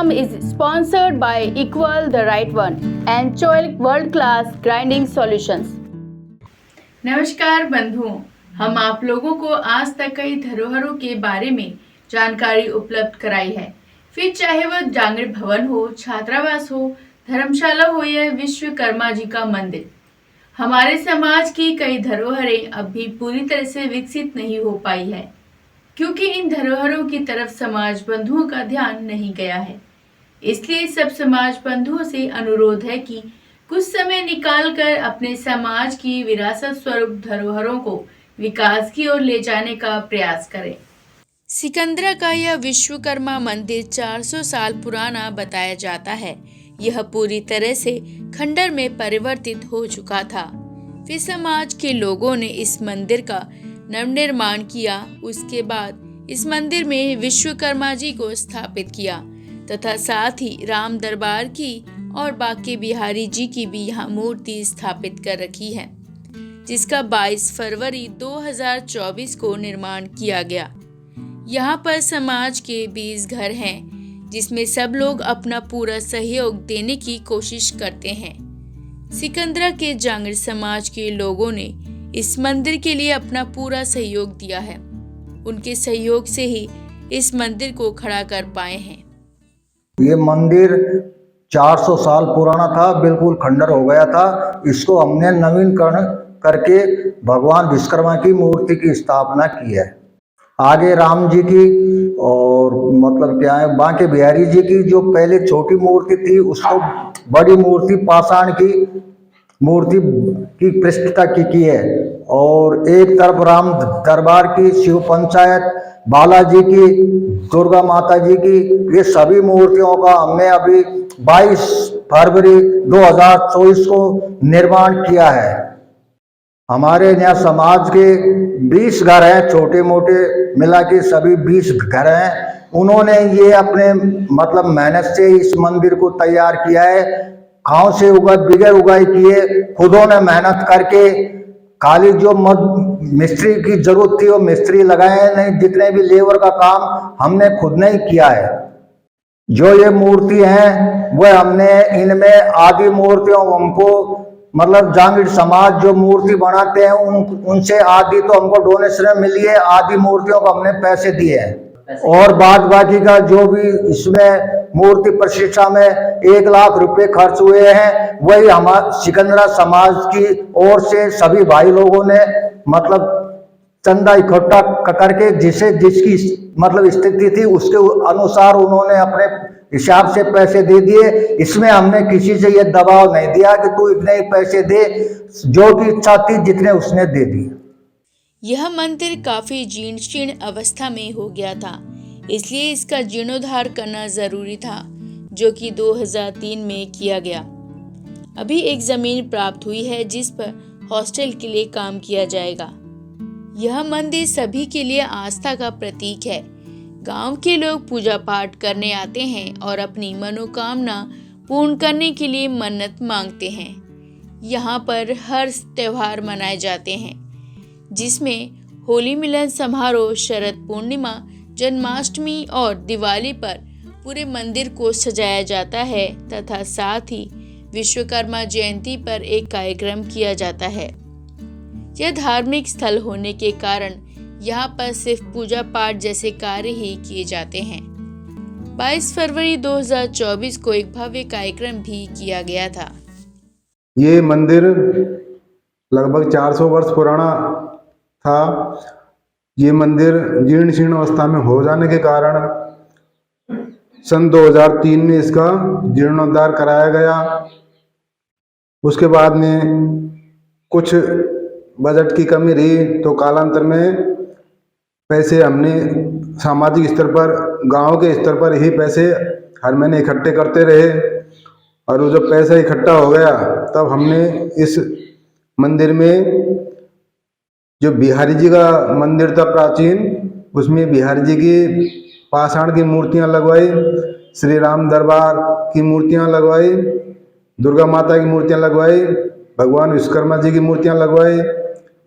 program is sponsored by Equal the Right One and Choic World Class Grinding Solutions. नमस्कार बंधुओं, हम आप लोगों को आज तक कई धरोहरों के बारे में जानकारी उपलब्ध कराई है। फिर चाहे वह जांगड़ भवन हो, छात्रावास हो, धर्मशाला हो या विश्वकर्मा जी का मंदिर, हमारे समाज की कई धरोहरें अब भी पूरी तरह से विकसित नहीं हो पाई है, क्योंकि इन धरोहरों की तरफ समाज बंधुओं का ध्यान नहीं गया है। इसलिए सब समाज बंधुओं से अनुरोध है कि कुछ समय निकालकर अपने समाज की विरासत स्वरूप धरोहरों को विकास की ओर ले जाने का प्रयास करें। सिकंदरा का यह विश्वकर्मा मंदिर 400 साल पुराना बताया जाता है। यह पूरी तरह से खंडर में परिवर्तित हो चुका था। फिर समाज के लोगों ने इस मंदिर का नवनिर्माण किया। उसके बाद इस मंदिर में विश्वकर्मा जी को स्थापित किया तथा साथ ही राम दरबार की और बांके बिहारी जी की भी यहाँ मूर्ति स्थापित कर रखी है, जिसका 22 फरवरी 2024 को निर्माण किया गया। यहाँ पर समाज के 20 घर हैं, जिसमें सब लोग अपना पूरा सहयोग देने की कोशिश करते हैं। सिकंदरा के जांगड़ समाज के लोगों ने इस मंदिर के लिए अपना पूरा सहयोग दिया है। उनके सहयोग से ही इस मंदिर को खड़ा कर पाए हैं। ये मंदिर 400 साल पुराना था, बिल्कुल खंडर हो गया था। इसको हमने नवीनीकरण करके भगवान विश्वकर्मा की मूर्ति की स्थापना की है। आगे राम जी की और मतलब क्या है, बांके बिहारी जी की जो पहले छोटी मूर्ति थी, उसको बड़ी मूर्ति पाषाण की मूर्ति की प्रतिष्ठा की है। और एक तरफ राम दरबार की, शिव पंचायत, बालाजी की, दुर्गा माता जी की, ये सभी मूर्तियों का हमने अभी 22 फरवरी 2024 को निर्माण किया है। हमारे यहाँ समाज के 20 घर हैं, छोटे मोटे मिला के सभी 20 घर हैं। उन्होंने ये अपने मतलब मेहनत से इस मंदिर को तैयार किया है। खाओ से बिगड़ उगाई किए, खुदों ने मेहनत करके, खाली जो मिस्त्री की जरूरत थी वो मिस्त्री लगाए, नहीं जितने भी लेबर का काम हमने खुद ने ही किया है। जो ये मूर्ति है वह हमने इनमें आदि मूर्तियों हमको मतलब जांगड़ समाज जो मूर्ति बनाते हैं उनसे आदि तो हमको डोनेशन मिली है, आदि मूर्तियों को हमने पैसे दिए हैं। और बाद बाकी का जो भी इसमें मूर्ति प्रतिष्ठा में 1 लाख रुपए खर्च हुए हैं, वही हमारे सिकंदरा समाज की ओर से सभी भाई लोगों ने मतलब चंदा इकट्ठा करके जिसकी मतलब स्थिति थी उसके अनुसार उन्होंने अपने हिसाब से पैसे दे दिए। इसमें हमने किसी से ये दबाव नहीं दिया कि तू इतने ही पैसे दे, जो की इच्छा थी जितने उसने दे दिए। यह मंदिर काफी जीर्ण शीर्ण अवस्था में हो गया था, इसलिए इसका जीर्णोद्धार करना जरूरी था, जो कि 2003 में किया गया। अभी एक जमीन प्राप्त हुई है जिस पर हॉस्टल के लिए काम किया जाएगा। यह मंदिर सभी के लिए आस्था का प्रतीक है। गांव के लोग पूजा पाठ करने आते हैं और अपनी मनोकामना पूर्ण करने के लिए मन्नत मांगते हैं। यहाँ पर हर त्योहार मनाए जाते हैं, जिसमें होली मिलन समारोह, शरद पूर्णिमा, जन्माष्टमी और दिवाली पर पूरे मंदिर को सजाया जाता है तथा साथ ही विश्वकर्मा जयंती पर एक कार्यक्रम किया जाता है। यह धार्मिक स्थल होने के कारण यहाँ पर सिर्फ पूजा पाठ जैसे कार्य ही किए जाते हैं। 22 फरवरी 2024 को एक भव्य कार्यक्रम भी किया गया था। ये मंदिर लगभग 400 वर्ष पुराना था। ये मंदिर जीर्ण शीर्ण अवस्था में हो जाने के कारण सन 2003 में इसका जीर्णोद्धार कराया गया। उसके बाद में कुछ बजट की कमी रही तो कालांतर में पैसे हमने सामाजिक स्तर पर, गांव के स्तर पर ही पैसे हर महीने इकट्ठे करते रहे। और वो जब पैसा इकट्ठा हो गया तब हमने इस मंदिर में जो बिहारी जी का मंदिर था प्राचीन, उसमें बिहारी जी की पाषाण की मूर्तियां लगवाई, श्री राम दरबार की मूर्तियां लगवाई, दुर्गा माता की मूर्तियां लगवाई, भगवान विश्वकर्मा जी की मूर्तियां लगवाई,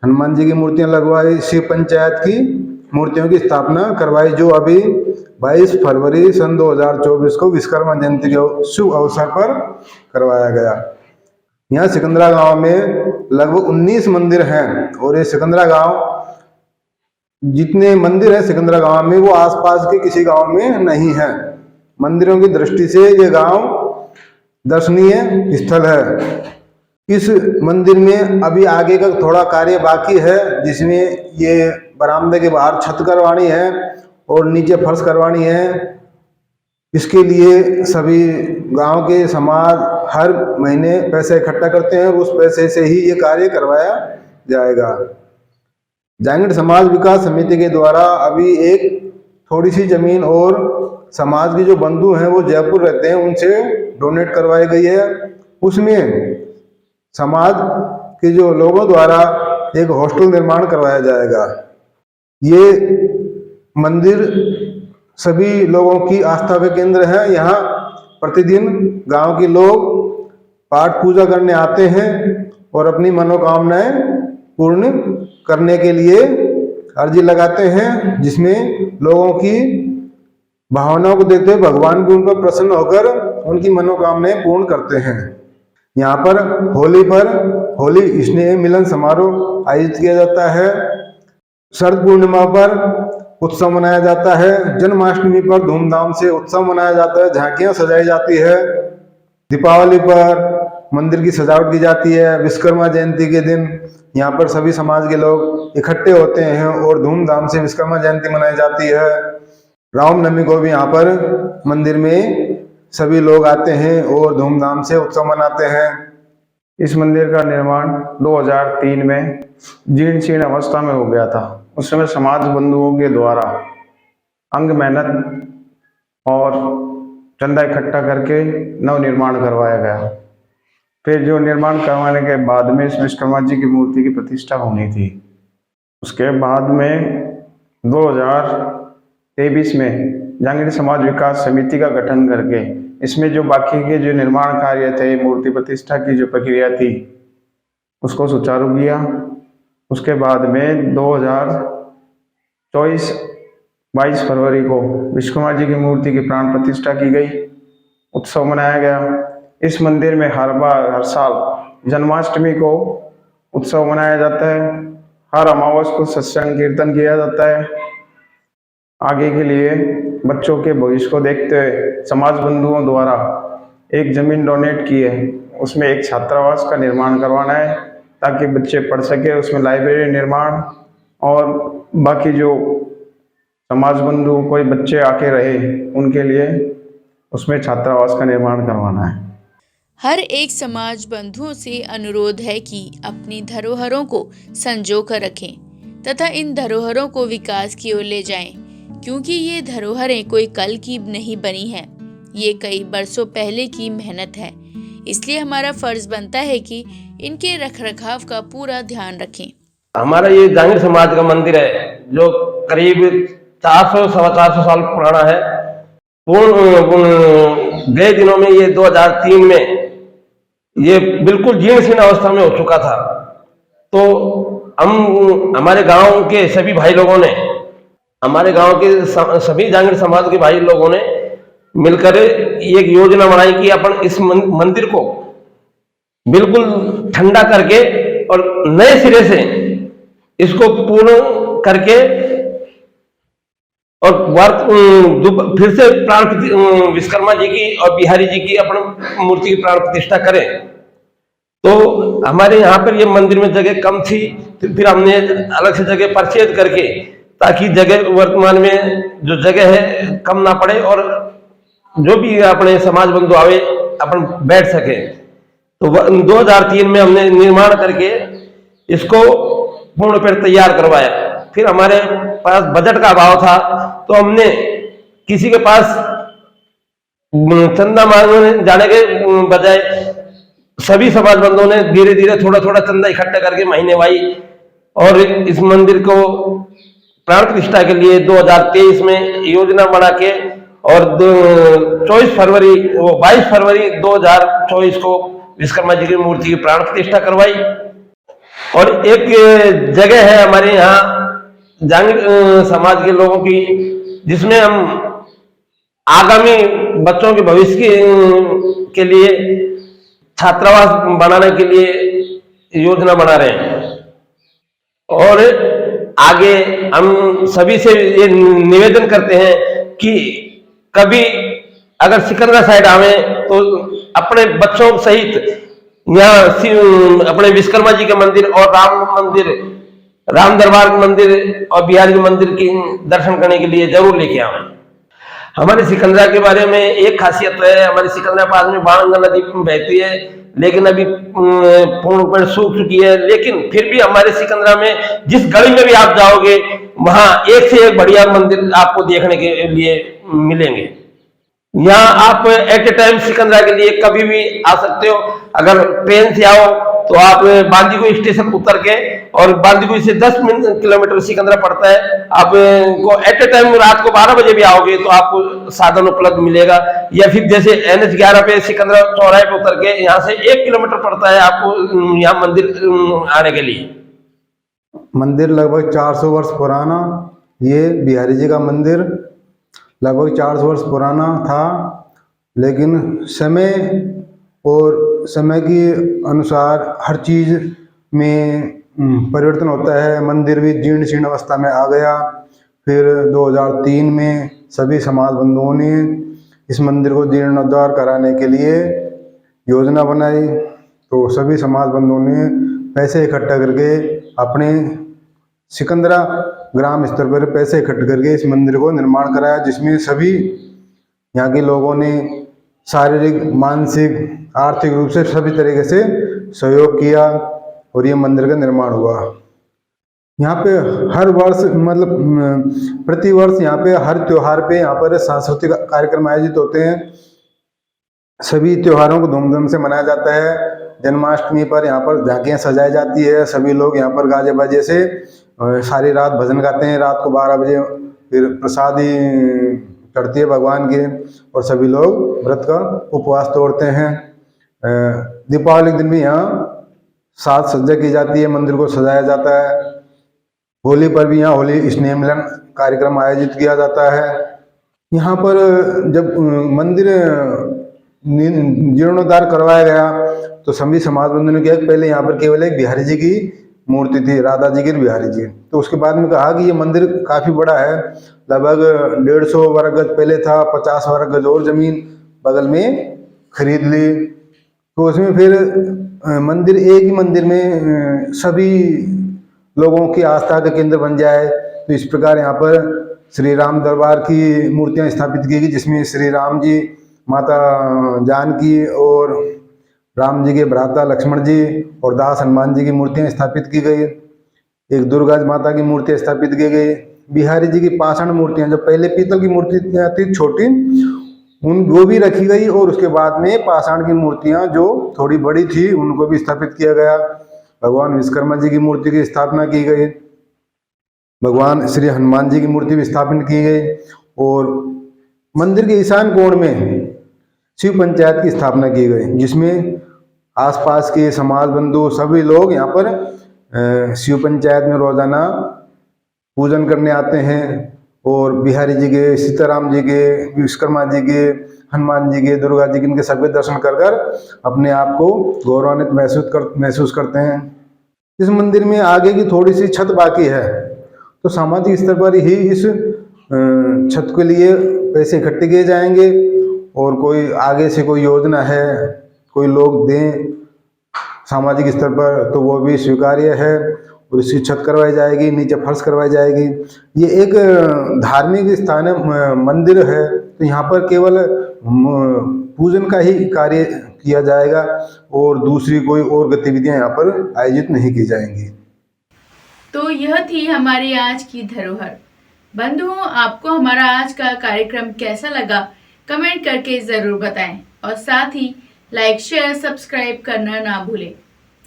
हनुमान जी की मूर्तियां लगवाई, शिव पंचायत की मूर्तियों की स्थापना करवाई, जो अभी 22 फरवरी सन 2024 को विश्वकर्मा जयंती के शुभ अवसर पर करवाया गया। यहाँ सिकंदरा गांव में लगभग 19 मंदिर हैं और ये सिकंदरा गांव जितने मंदिर हैं सिकंदरा गांव में वो आसपास के किसी गांव में नहीं है। मंदिरों की दृष्टि से ये गांव दर्शनीय स्थल है। इस मंदिर में अभी आगे का थोड़ा कार्य बाकी है, जिसमें ये बरामदे के बाहर छत करवानी है और नीचे फर्श करवानी है। इसके लिए सभी गांव के समाज हर महीने पैसे इकट्ठा करते हैं और उस पैसे से ही ये कार्य करवाया जाएगा। जांगड़ समाज विकास समिति के द्वारा अभी एक थोड़ी सी जमीन और समाज के जो बंधु हैं वो जयपुर रहते हैं उनसे डोनेट करवाई गई है। उसमें समाज के जो लोगों द्वारा एक हॉस्टल निर्माण करवाया जाएगा। ये मंदिर सभी लोगों की आस्था का केंद्र है। यहाँ प्रतिदिन गांव के लोग पाठ पूजा करने आते हैं और अपनी मनोकामनाएं पूर्ण करने के लिए अर्जी लगाते हैं, जिसमें लोगों की भावनाओं को देखते हुए भगवान भी उन पर प्रसन्न होकर उनकी मनोकामनाएं पूर्ण करते हैं। यहाँ पर होली स्नेह मिलन समारोह आयोजित किया जाता है। शरद पूर्णिमा पर उत्सव मनाया जाता है। जन्माष्टमी पर धूमधाम से उत्सव मनाया जाता है, झांकियां सजाई जाती है। दीपावली पर मंदिर की सजावट की जाती है। विश्वकर्मा जयंती के दिन यहाँ पर सभी समाज के लोग इकट्ठे होते हैं और धूमधाम से विश्वकर्मा जयंती मनाई जाती है। रामनवमी को भी यहाँ पर मंदिर में सभी लोग आते हैं और धूमधाम से उत्सव मनाते हैं। इस मंदिर का निर्माण 2003 में जीर्ण शीर्ण अवस्था में हो गया था। उस समय समाज बंधुओं के द्वारा अंग मेहनत और चंदा इकट्ठा करके नव निर्माण करवाया गया। फिर जो निर्माण करवाने के बाद में इस विश्वकर्मा जी की मूर्ति की प्रतिष्ठा होनी थी। उसके बाद में 2023 में जांगड़ समाज विकास समिति का गठन करके इसमें जो बाकी के जो निर्माण कार्य थे, मूर्ति प्रतिष्ठा की जो प्रक्रिया थी, उसको सुचारू किया। उसके बाद में 2024 22 फरवरी को विश्वकर्मा जी की मूर्ति की प्राण प्रतिष्ठा की गई, उत्सव मनाया गया। इस मंदिर में हर साल जन्माष्टमी को उत्सव मनाया जाता है। हर अमावस को सत्संग कीर्तन किया जाता है। आगे के लिए बच्चों के भविष्य को देखते हुए समाज बंधुओं द्वारा एक जमीन डोनेट की है। उसमें एक छात्रावास का निर्माण करवाना है ताकि बच्चे पढ़ सके। उसमें लाइब्रेरी निर्माण और बाकी जो समाज बंधु कोई बच्चे आके रहे उनके लिए उसमें छात्रावास का निर्माण करवाना है। हर एक समाज बंधुओं से अनुरोध है कि अपनी धरोहरों को संजो कर रखें तथा इन धरोहरों को विकास की ओर ले जाएं, क्योंकि ये धरोहरें कोई कल की नहीं बनी हैं, ये कई बरसों पहले की मेहनत है। इसलिए हमारा फर्ज बनता है कि इनके रखरखाव का पूरा ध्यान रखें। हमारा ये जांगड़ समाज का मंदिर है जो करीब 400-450 साल पुराना है। गए दिनों में ये 2003 में ये बिल्कुल जीर्ण शीर्ण अवस्था में हो चुका था। तो हम हमारे गांव के सभी भाई लोगों ने, हमारे गांव के सभी जांगड़ समाज के भाई लोगों ने मिलकर एक योजना बनाई कि अपन इस मंदिर को बिल्कुल ठंडा करके और नए सिरे से इसको पूर्ण करके और फिर से प्राण विश्वकर्मा जी की और बिहारी जी की अपन मूर्ति की प्राण प्रतिष्ठा करें। तो हमारे यहाँ पर ये मंदिर में जगह कम थी, फिर हमने अलग से जगह परचेज करके, ताकि जगह वर्तमान में जो जगह है कम ना पड़े और जो भी अपने समाज बंधु आवे अपन बैठ सके। तो 2003 में हमने निर्माण करके इसको पूर्ण पर तैयार करवाया। फिर हमारे पास बजट का अभाव था तो हमने किसी के पास चंदा मांगने जाने के बजाय सभी समाज बंधुओं ने धीरे धीरे थोड़ा थोड़ा चंदा इकट्ठा करके महीने वाई और इस मंदिर को प्राण प्रतिष्ठा के लिए 2023 में योजना बना के और 22 फरवरी 2024 को विश्वकर्मा जी की मूर्ति की प्राण प्रतिष्ठा करवाई। और एक जगह है हमारे यहाँ जांगड़ समाज के लोगों की जिसमें हम आगामी बच्चों के भविष्य के लिए छात्रावास बनाने के लिए योजना बना रहे हैं। और आगे हम सभी से ये निवेदन करते हैं कि कभी अगर सिकंदरा साइड आवे तो अपने बच्चों सहित यहाँ अपने विश्वकर्मा जी के मंदिर और राम मंदिर, राम दरबार मंदिर और बिहारी जी मंदिर की दर्शन करने के लिए जरूर लेके आवे। हमारे सिकंदरा के बारे में एक खासियत है, हमारे सिकंदरा पास में बाणगंगा नदी बहती है, लेकिन अभी पूर्ण रूप से सूख चुकी है। लेकिन फिर भी हमारे सिकंदरा में जिस गली में भी आप जाओगे वहां एक से एक बढ़िया मंदिर आपको देखने के लिए मिलेंगे। यहाँ आप एट ए टाइम सिकंदरा के लिए कभी भी आ सकते हो। अगर ट्रेन से आओ तो आप बांदीकुई स्टेशन उतर के, और बांदीकुई से 10 किलोमीटर सिकंदरा पड़ता है, आपको एट ए टाइम रात को 12 बजे भी आओगे तो आपको साधन उपलब्ध मिलेगा। या फिर जैसे NH 11 पे सिकंदरा चौराहे पे उतर के यहाँ से 1 किलोमीटर पड़ता है आपको यहाँ मंदिर आने के लिए। मंदिर लगभग 400 वर्ष पुराना, ये बिहारी जी का मंदिर लगभग 400 वर्ष पुराना था, लेकिन समय के अनुसार हर चीज में परिवर्तन होता है। मंदिर भी जीर्ण शीर्ण अवस्था में आ गया। फिर 2003 में सभी समाज बंधुओं ने इस मंदिर को जीर्णोद्धार कराने के लिए योजना बनाई। तो सभी समाज बंधुओं ने पैसे इकट्ठा करके अपने सिकंदरा ग्राम स्तर पर पैसे इकट्ठे करके इस मंदिर को निर्माण कराया, जिसमें सभी यहाँ के लोगों ने शारीरिक, मानसिक, आर्थिक रूप से सभी तरीके से सहयोग किया और ये मंदिर का निर्माण हुआ। यहाँ पे हर वर्ष मतलब प्रति वर्ष यहाँ पे हर त्योहार पे यहाँ पर सांस्कृतिक कार्यक्रम आयोजित होते हैं। सभी त्योहारों को धूमधाम से मनाया जाता है। जन्माष्टमी पर यहाँ पर झांकियाँ सजाई जाती है। सभी लोग यहाँ पर गाजे बाजे से सारी रात भजन गाते हैं। रात को 12 बजे फिर प्रसादी चढ़ती है भगवान के, और सभी लोग व्रत का उपवास तोड़ते हैं। दीपावली के दिन भी यहाँ साज सज्जा की जाती है, मंदिर को सजाया जाता है। होली पर भी यहाँ होली स्नेह मिलन कार्यक्रम आयोजित किया जाता है। यहाँ पर जब मंदिर जीर्णोद्धार करवाया गया तो सभी समाज बंधुओं ने किया कि पहले यहाँ पर केवल एक बिहारी जी की मूर्ति थी, राधा जी की बिहारी जी। तो उसके बाद में कहा कि ये मंदिर काफ़ी बड़ा है, लगभग 150 वर्ग गज पहले था, 50 वर्ग गज और जमीन बगल में खरीद ली। तो उसमें फिर मंदिर एक ही मंदिर में सभी लोगों की आस्था का केंद्र बन जाए। तो इस प्रकार यहाँ पर श्री राम दरबार की मूर्तियाँ स्थापित की गई, जिसमें श्री राम जी, माता जानकी और राम जी के भ्राता लक्ष्मण जी और दास हनुमान जी की मूर्तियाँ स्थापित की गई। एक दुर्गा माता की मूर्ति स्थापित की गई। बिहारी जी की पाषाण मूर्तियाँ, जो पहले पीतल की मूर्तियाँ थी छोटी, वो भी रखी गई, और उसके बाद में पाषाण की मूर्तियाँ जो थोड़ी बड़ी थी उनको भी स्थापित किया गया। भगवान विश्वकर्मा जी की मूर्ति की स्थापना की गई। भगवान श्री हनुमान जी की मूर्ति भी स्थापित की गई। और मंदिर के ईशान कोण में शिव पंचायत की स्थापना की गई, जिसमें आसपास के समाज बंधु सभी लोग यहाँ पर शिव पंचायत में रोजाना पूजन करने आते हैं। और बिहारी जी के, सीताराम जी के, विश्वकर्मा जी के, हनुमान जी के, दुर्गा जी के, इनके सभी दर्शन कर अपने आप को गौरवान्वित महसूस करते हैं। इस मंदिर में आगे की थोड़ी सी छत बाकी है, तो सामाजिक स्तर पर ही इस छत के लिए पैसे इकट्ठे किए जाएंगे। और कोई आगे से कोई योजना है, कोई लोग दें सामाजिक स्तर पर, तो वो भी स्वीकार्य है। और इसकी छत करवाई जाएगी, नीचे फर्श करवाई जाएगी। ये एक धार्मिक स्थान है, मंदिर है, तो यहाँ पर केवल पूजन का ही कार्य किया जाएगा और दूसरी कोई और गतिविधियां यहाँ पर आयोजित नहीं की जाएंगी। तो यह थी हमारी आज की धरोहर। बंधुओं, आपको हमारा आज का कार्यक्रम कैसा लगा कमेंट करके ज़रूर बताएं, और साथ ही लाइक, शेयर, सब्सक्राइब करना ना भूलें।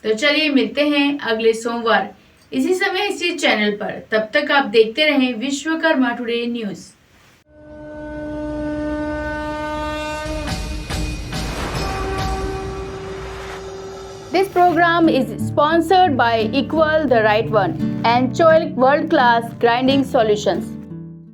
तो चलिए मिलते हैं अगले सोमवार इसी समय इसी चैनल पर। तब तक आप देखते रहें Vishwakarma today news. This program is sponsored by Equal the Right One and Choilik World Class Grinding Solutions.